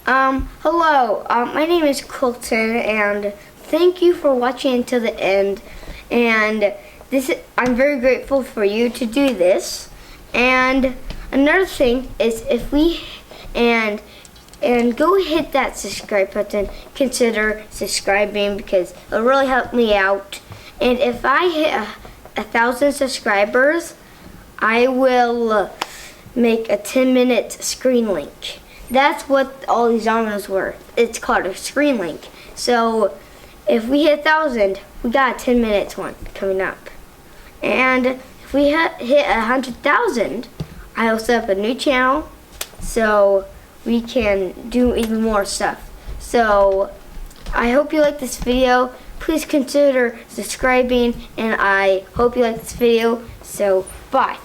Hello, my name is Colten, and thank you for watching until the end. And I'm very grateful for you to do this. And another thing is, if we and go hit that subscribe button. Consider subscribing because it'll really help me out. And if I hit 1,000 subscribers, I will make a 10-minute Sceenlink. That's what all these dominoes were. It's called a Sceenlink. So if we hit 1,000, we got a 10 minutes one coming up. And if we hit 100,000, I will set up a new channel so we can do even more stuff. So I hope you like this video. Please consider subscribing, and I hope you like this video. So bye.